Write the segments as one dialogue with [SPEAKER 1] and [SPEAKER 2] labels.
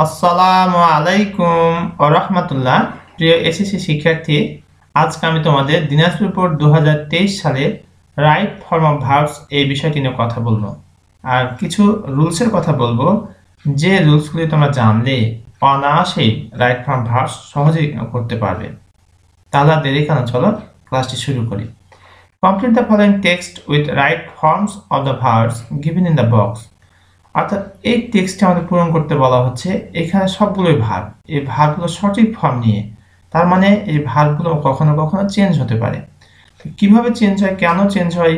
[SPEAKER 1] আসসালামু আলাইকুম ওয়া রাহমাতুল্লাহ। প্রিয় এসএসসি শিক্ষার্থী, আজকে আমি তোমাদের দিনাজপুর বোর্ড 2023 সালের রাইট ফর্ম অফ ভার্বস এই বিষয়টি নিয়ে কথা বলবো। আর কিছু রুলসের কথা বলবো, যে রুলসগুলি তোমরা জানলে অনায়াসেই রাইট ফর্ম ভার্বস সহজেই করতে পারবে। তাহলে আর দেরি কেন, চলো ক্লাসটি শুরু করি। Complete the following text with right forms of the verbs given in the box. অর্থাৎ এই টেক্সটে আমাদের পূরণ করতে বলা হচ্ছে, এখানে সবগুলোই ভার্ব, এই ভার্বগুলো সঠিক ফর্ম নিয়ে, তার মানে এই ভার্বগুলো কখনো কখনো চেঞ্জ হতে পারে। কিভাবে চেঞ্জ হয়, কেন চেঞ্জ হয়,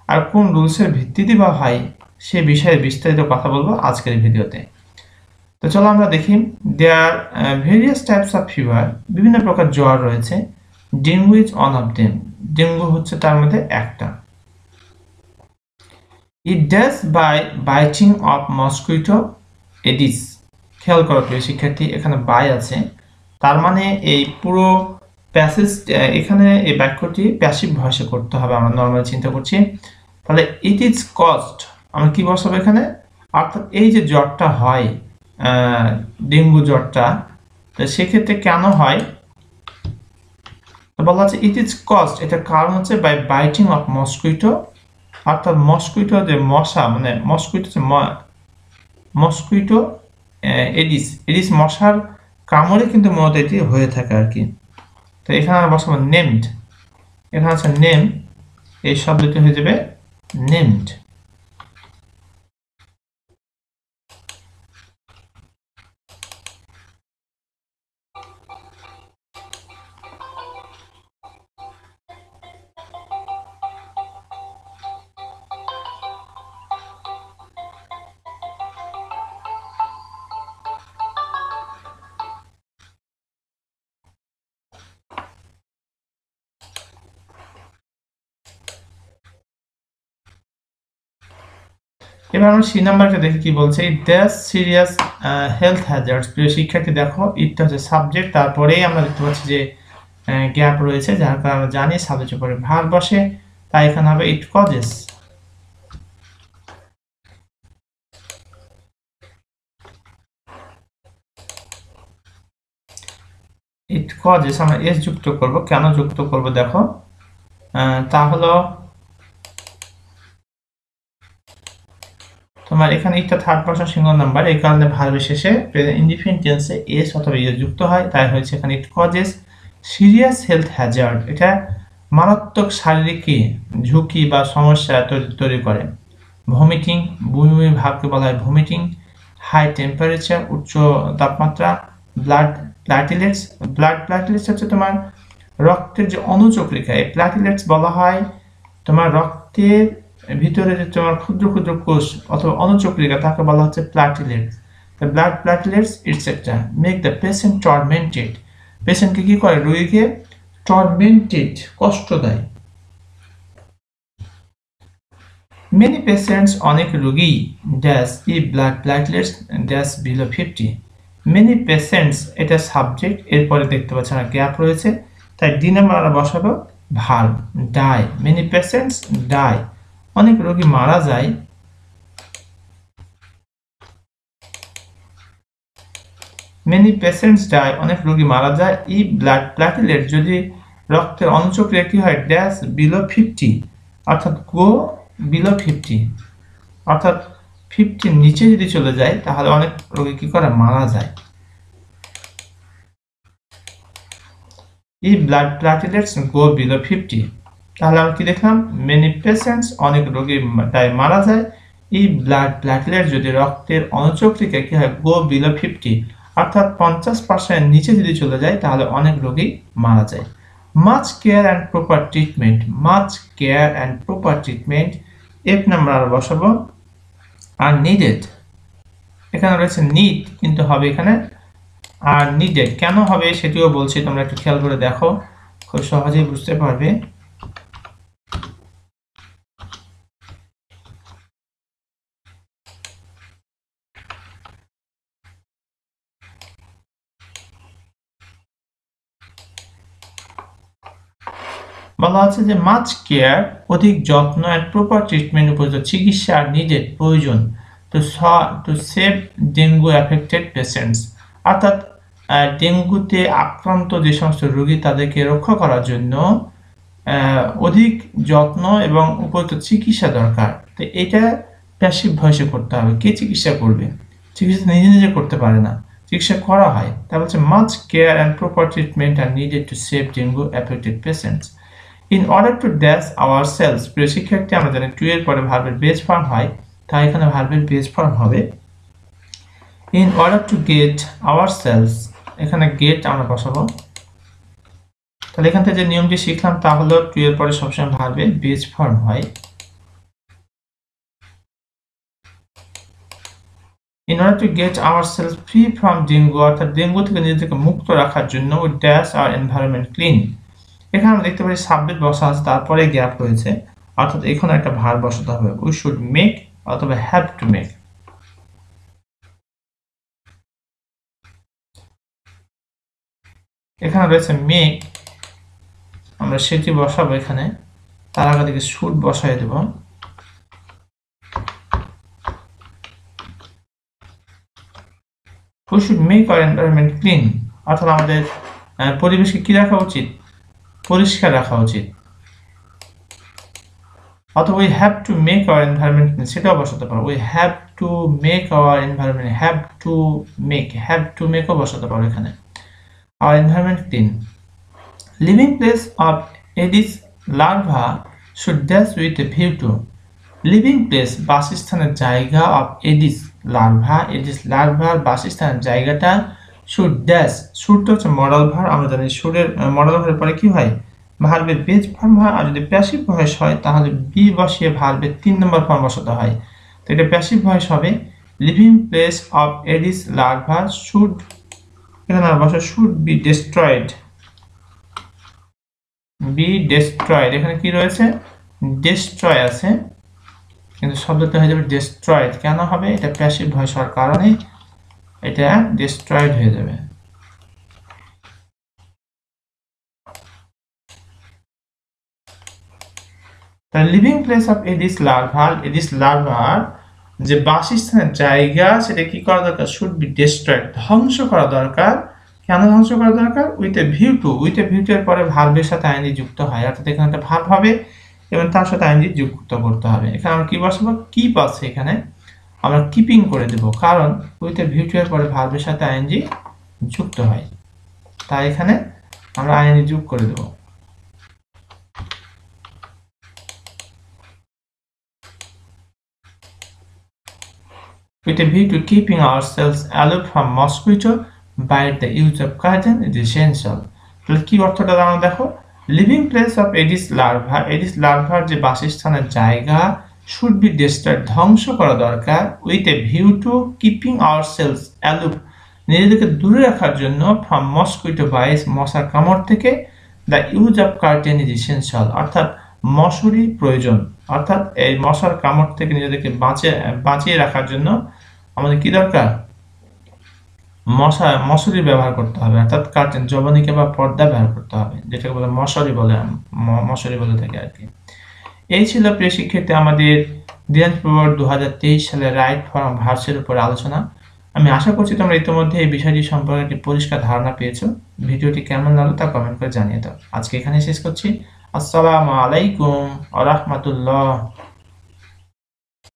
[SPEAKER 1] আর কোন রুলসের ভিত্তিতে বা হয়, সে বিষয়ে বিস্তারিত কথা বলবো আজকের ভিডিওতে। তো চলো আমরা দেখি। দেয়ার ভেরিয়াস টাইপস অফ ফিভার, বিভিন্ন প্রকার জ্বর রয়েছে। Dengue is one of them, dengue হচ্ছে তার মধ্যে একটা। It does by biting of mosquito aedes. খেয়াল করো প্রিয় শিক্ষার্থী, এখানে বাই আছে, তার মানে এই পুরো প্যাসেজ, এখানে এই বাক্যটি প্যাসিভ ভয়েসে করতে হবে। আমরা নরমালি চিন্তা করছি, তাহলে ইট ইজ কজড, আমরা কি বসাবো এখানে, অর্থাৎ এই যে জ্বরটা হয়, ডেঙ্গু জ্বরটা, তো সেক্ষেত্রে কেন হয় বলা আছে ইট ইজ কজড, এটার কারণ হচ্ছে বাই বাইটিং অফ মসকুইটো, অর্থাৎ মসকুইটো যে মশা, মানে মসকুইটো যে মসকুইটো এডিস, এডিস মশার কামড়ে কিন্তু মূলত এটি হয়ে থাকে আর কি। তো এখানে আমরা বসাবো নেমড, এখানে আছে নেম, এই শব্দটি হয়ে যাবে নেমড। এবার আমরা সি নাম্বারটা দেখি কি বলছে। ইট দ্যাস সিরিয়াস হেলথ হ্যাজার্ডস। প্রিয় শিক্ষার্থী দেখো, ইটটা হচ্ছে সাবজেক্ট, তারপরেই আমরা দেখতে পাচ্ছি যে গ্যাপ রয়েছে, যার কারণে আমরা জানি সাবজেক্টের পরে ভার্ব বসে, তাই এখানে হবে ইট কজেস। ইট কজেস আমরা এস যুক্ত করব, কেন যুক্ত করব দেখো, তা হলো তোমার এখানে ইটটা থার্ড পারসন সিঙ্গুলার নাম্বার, এই কারণে ভার্বের শেষে ইনডিফিনিট টেন্সে এস অথবা ইএস যুক্ত হয়, তাই হয়েছে এখানে it causes serious health Hazard, এটা মারাত্মক শারীরিক ঝুঁকি বা সমস্যা তৈরি করে। ভমিটিং, বমি ভাবকে বলা হয় ভমিটিং। হাই টেম্পারেচার, উচ্চ তাপমাত্রা। ব্লাড প্লাটিলেটস, ব্লাড প্লাটিলেটস হচ্ছে তোমার রক্তের যে অনুচক্রিকা, এই প্লাটিলেটস বলা হয় তোমার রক্তের ভিতরে যে তোমার ক্ষুদ্র ক্ষুদ্র কোষ অথবা অনুচক্রিকা, তাকে বলা হচ্ছে platelets. The blood platelets etcetera make the patient tormented, পেশেন্টকে কি করে, রোগীকে টর্মেন্টেড, কষ্ট দেয়। মেনি পেশেন্টস, অনেক রোগী, ড্যাশ ই blood platelets dash below 50। Many patients এটা সাবজেক্ট, এরপরে দেখতে পাচ্ছি না গ্যাপ রয়েছে, তাই ডি নাম্বার আমরা বসাবো verb die. Many patients die, অনেক রোগী মারা যায়। মেনি পেশেন্টস ডাই, অনেক রোগী মারা যায়। ই ব্লাড প্লাটলেট, যদি রক্তের অনুচক্রিয়া কি হয়, ড্যাশ বিলো 50, অর্থাৎ গো বিলো 50, অর্থাৎ 50 নিচে যদি চলে যায় তাহলে অনেক রোগী কি করে, মারা যায়। if blood platelets go below 50, তাহলে আমরা কি দেখলাম, many patients, অনেক রোগী তাই মারা যায়। if blood platelets, যদি রক্তের অনুচক্রিকা কি হয়, go below 50, অর্থাৎ 50% নিচে যদি চলে যায় তাহলে অনেক রোগী মারা যায়। much care and proper treatment, much care and proper treatment, F number আমরা বসাবো। আর needed, এখানে রয়েছে নিড, কিন্তু হবে এখানে আর নিডেড, কেন হবে সেটিও বলছি, তোমরা একটু খেয়াল করে দেখো, খুব সহজেই বুঝতে পারবে। বলা আছে যে মাচ কেয়ার, অধিক যত্ন, এন্ড প্রপার ট্রিটমেন্ট, উপযুক্ত চিকিৎসা, আর নিডেড প্রয়োজন। তো to save dengue affected patients, অর্থাৎ ডেঙ্গুতে আক্রান্ত যে সমস্ত রোগী তাদেরকে রক্ষা করার জন্য অধিক যত্ন এবং উপযুক্ত চিকিৎসা দরকার। তো এটা প্যাসিভ ভয়েসে করতে হবে। কে চিকিৎসা করবে? চিকিৎসা নিজে নিজে করতে পারে না, চিকিৎসা করা হয়। তা বলছে much care and proper treatment are needed to save dengue affected patients in order to dash our cells. প্রিয় শিক্ষার্থী, আমরা জানি টু এর পরে ভার্বের বেস ফর্ম হয়, তাই এখানে ভার্বের বেস ফর্ম হবে in order to get our cells. এখানে গেট আমরা বসাবো। তাহলে এখান থেকে যে নিয়মটি শিখলাম তা হলো টু এর পরে সবসময় ভার্বের বেস ফর্ম হয়। In order to get ourselves free from dengue, অর্থাৎ ডেঙ্গু থেকে নিজেদেরকে মুক্ত রাখার জন্য we dash our environment clean। এখানে আমরা দেখতে পারি সাবজেক্ট বসা আছে, তারপরে গ্যাপ রয়েছে, অর্থাৎ এখানে একটা ভার্ব বসাতে হবে। we should make অথবা have to make। এখানে রয়েছে make, আমরা সেটি বসাবো এখানে, তার আগে থেকে should বসাই দেব। We should make our environment clean, অর্থাৎ আমাদের পরিবেশকে কি রাখা উচিত? পরিষ্কার রাখা উচিত। অথবা we have to make our environment clean, সেটাও বসাতে পারো। we have to make our environment, have to make ও বসাতে পারো এখানে। our environment clean। living place of Aedes larva should dash with a view to। Living place বাসস্থানের জায়গা of Aedes লার্ভার বাসস্থানের জায়গাটা শুড ড্যাশ। শুডটা হচ্ছে মডাল ভার্ব, আমরা জানি শুডের মডাল ভার্বের পরে কি হয়? ভার্বের বেস ফর্ম হয়। আর যদি প্যাসিভ ভয়েস হয় তাহলে বি বসিয়ে ভার্বের 3 নম্বর ফর্ম বসাতে হয়। তো এটা প্যাসিভ ভয়েস হবে living place of Aedes larva should, এখানে বসে শুড বি ডেস্ট্রয়েড। এখানে কি রয়েছে? ডেস্ট্রয় আছে, কিন্তু শব্দটা হয়ে যাবে ডেস্ট্রয়েড। কেন হবে? এটা প্যাসিভ ভয়েস হওয়ার কারণে এটা ডেস্ট্রয়েড হয়ে যাবে। তাহলে লিভিং প্লেস অফ এডিস লার্ভার যে বাসস্থানের জায়গা সেটা কি করা দরকার? শুড বি ডেস্ট্রয়েড, ধ্বংস করা দরকার। কেন ধ্বংস করা দরকার? উইথ এ ভিউ টু এর পরে ভার্বের সাথে আইএনজি যুক্ত হয়, অর্থাৎ এখানে একটা ভার্ব হবে এবং তার সাথে আইএনজি যুক্ত করতে হবে। এখানে আমরা কি বসাবো? কিপ আছে, এখানে আমরা কিপিং করে দেব, কারণ উইথ এ ভিউ টু এর পরে ভার্বের সাথে আইএনজি যুক্ত হয়, তাই এখানে আমরা আইএনজি যোগ করে দেব। with a view to keeping ourselves aloof from mosquito bite, the use of curtain is essential। তাহলে কি অর্থটা আমরা দেখো, লিভিং প্লেস অফ এডিস লার্ভার যে বাসস্থানের জায়গা শুড বি ডেস্ট্রয়েড, ধ্বংস করা দরকার, with a view to keeping ourselves aloof, নিজেদেরকে দূরে রাখার জন্য, ফ্রম মসকুইটো বাইস, মশার কামড় থেকে, the use of curtain is essential, অর্থাৎ মশারি প্রয়োজন। অর্থাৎ এই মশার কামড় থেকে নিজেদেরকে বাঁচিয়ে রাখার জন্য আমাদের কি দরকার? মশারি ব্যবহার করতে হবে, অর্থাৎ কার্টেন, জবনিকা বা পর্দা ব্যবহার করতে হবে, যেটাকে বলে মশারি বলে থাকে আর কি। এই ছিল প্রিয় শিক্ষার্থী আমাদের দিনাজপুর বোর্ড 2023 সালে রাইট ফর্ম ভার্বসের উপর আলোচনা। আমি আশা করছি তোমরা ইতিমধ্যে এই বিষয়টি সম্পর্কে একটি পরিষ্কার ধারণা পেয়েছো। ভিডিওটি কেমন লাগলো তা কমেন্ট করে জানিয়ে দাও। আজকে এখানে শেষ করছি। আসসালামু আলাইকুম ওয়া রাহমাতুল্লাহ।